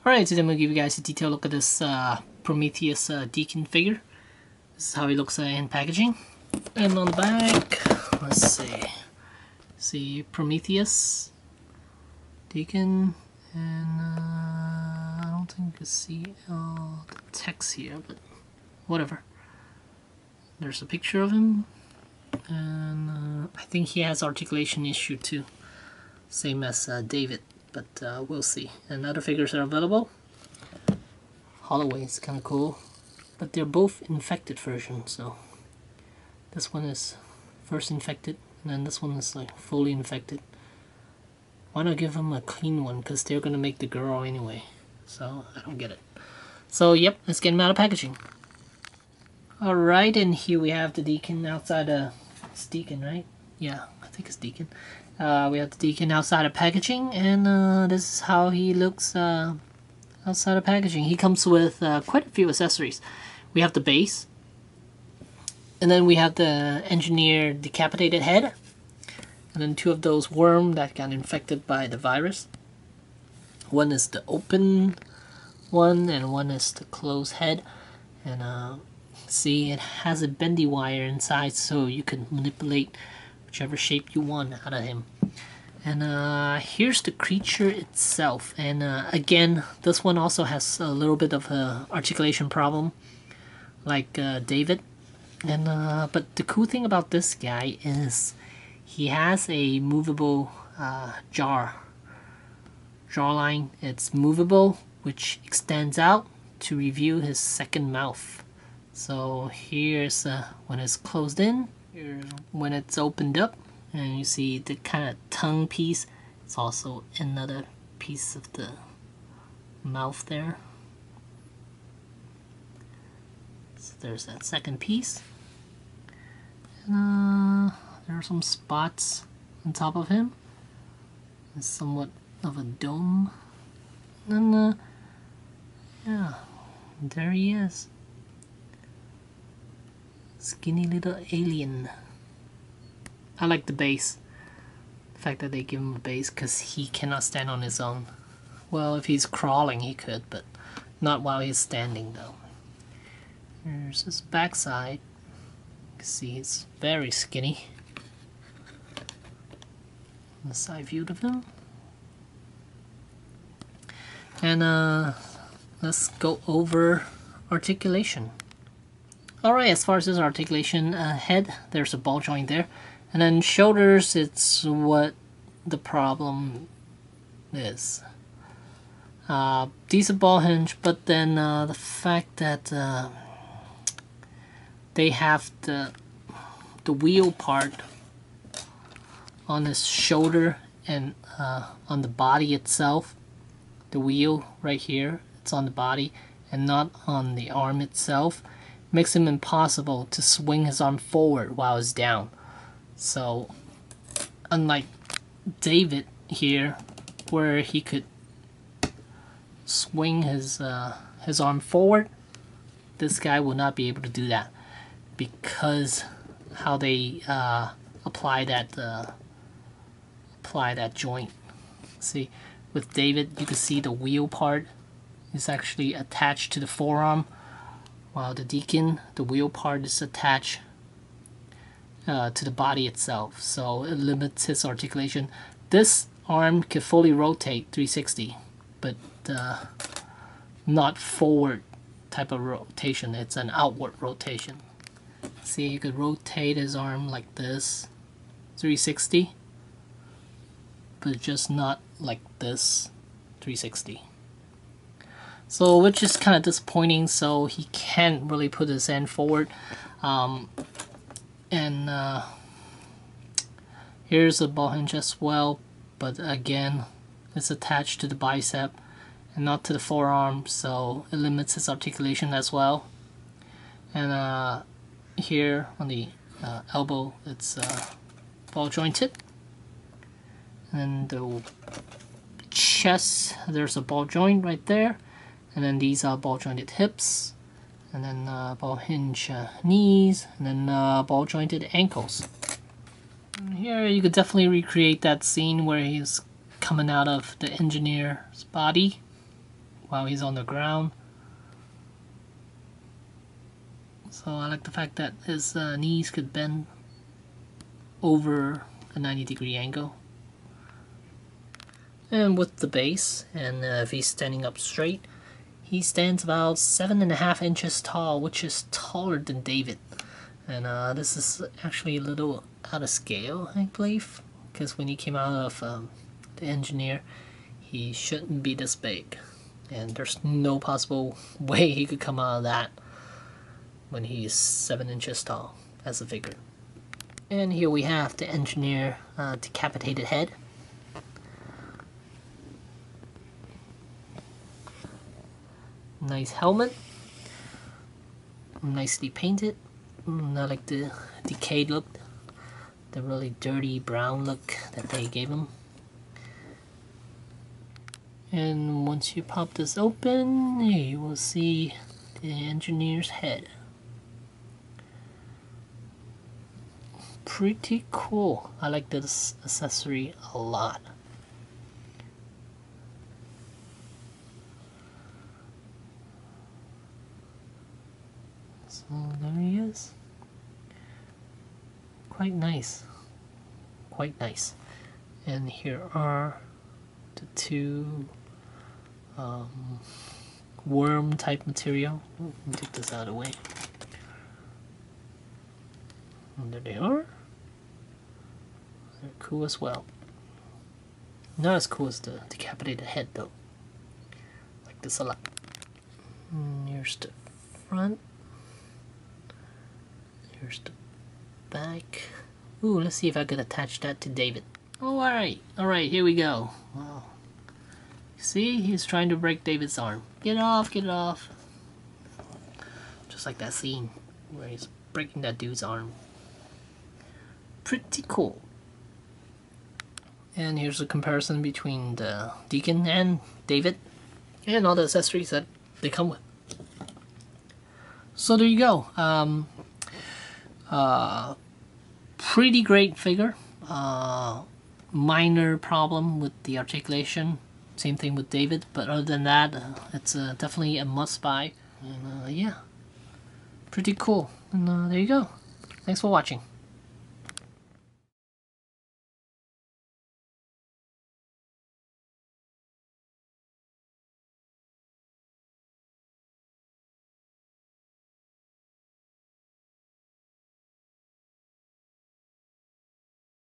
Alright, today I'm going to give you guys a detailed look at this Prometheus Deacon figure. This is how he looks in packaging. And on the back, let's see Prometheus, Deacon, and I don't think you can see the text here, but whatever. There's a picture of him, and I think he has articulation issue too, same as David. But we'll see. And other figures are available. Holloway is kind of cool, but they're both infected versions. So this one is first infected, and then this one is like fully infected. Why not give them a clean one? Because they're gonna make the girl anyway. So I don't get it. So yep, let's get them out of packaging. All right, and here we have the Deacon outside. It's Deacon, right? Yeah, I think it's Deacon. We have the Deacon outside of packaging, and this is how he looks outside of packaging. He comes with quite a few accessories. We have the base, and then we have the engineered decapitated head, and then two of those worms that got infected by the virus. One is the open one, and one is the closed head. And see, it has a bendy wire inside, so you can manipulate whichever shape you want out of him. And here's the creature itself. And again, this one also has a little bit of a articulation problem, like David. And but the cool thing about this guy is he has a movable jawline. It's movable, which extends out to reveal his second mouth. So here's when it's closed in. Here's when it's opened up, and you see the kind of tongue piece. It's also another piece of the mouth there. So there's that second piece. And there are some spots on top of him. It's somewhat of a dome. And yeah, there he is. Skinny little alien. I like the base. The fact that they give him a base, because he cannot stand on his own. Well, if he's crawling he could, but not while he's standing though. Here's his backside. You can see he's very skinny. The side view of him. And let's go over articulation. Alright, as far as his articulation, head, there's a ball joint there. And then shoulders, it's what the problem is. Decent ball hinge, but then the fact that they have the wheel part on his shoulder and on the body itself. The wheel right here, it's on the body and not on the arm itself. Makes him impossible to swing his arm forward while it's down. So, unlike David here, where he could swing his arm forward, this guy will not be able to do that because how they apply that joint. See, with David, you can see the wheel part is actually attached to the forearm. While the Deacon, the wheel part is attached to the body itself, so it limits his articulation. This arm can fully rotate 360, but not forward type of rotation. It's an outward rotation. See, you could rotate his arm like this, 360, but just not like this, 360. So, which is kind of disappointing, so he can't really put his hand forward. Here's a ball hinge as well, but again, it's attached to the bicep and not to the forearm, so it limits his articulation as well. And here on the elbow, it's ball jointed. And the chest, there's a ball joint right there. And then these are ball jointed hips, and then ball hinge knees, and then ball jointed ankles. And here you could definitely recreate that scene where he's coming out of the engineer's body. while he's on the ground. So I like the fact that his knees could bend over a 90-degree angle. And with the base, and if he's standing up straight, he stands about 7.5 inches tall, which is taller than David. And this is actually a little out of scale, I believe, because when he came out of the engineer, he shouldn't be this big. And there's no possible way he could come out of that when he's 7 inches tall as a figure. And here we have the engineer decapitated head. Nice helmet, nicely painted. I like the decayed look, the really dirty brown look that they gave him. And once you pop this open, you will see the engineer's head. Pretty cool. I like this accessory a lot. So there he is. Quite nice. Quite nice. And here are the two worm type material. Let me take this out of the way. And there they are. They're cool as well. Not as cool as the decapitated head though. Like this a lot. And here's the front. Here's the back. Ooh, let's see if I could attach that to David. Oh, alright, here we go. Wow. See, he's trying to break David's arm. Get it off, get it off. Just like that scene where he's breaking that dude's arm. Pretty cool. And here's a comparison between the Deacon and David and all the accessories that they come with. So there you go. Pretty great figure. Minor problem with the articulation. Same thing with David, but other than that, it's definitely a must-buy. And yeah, pretty cool. And there you go. Thanks for watching.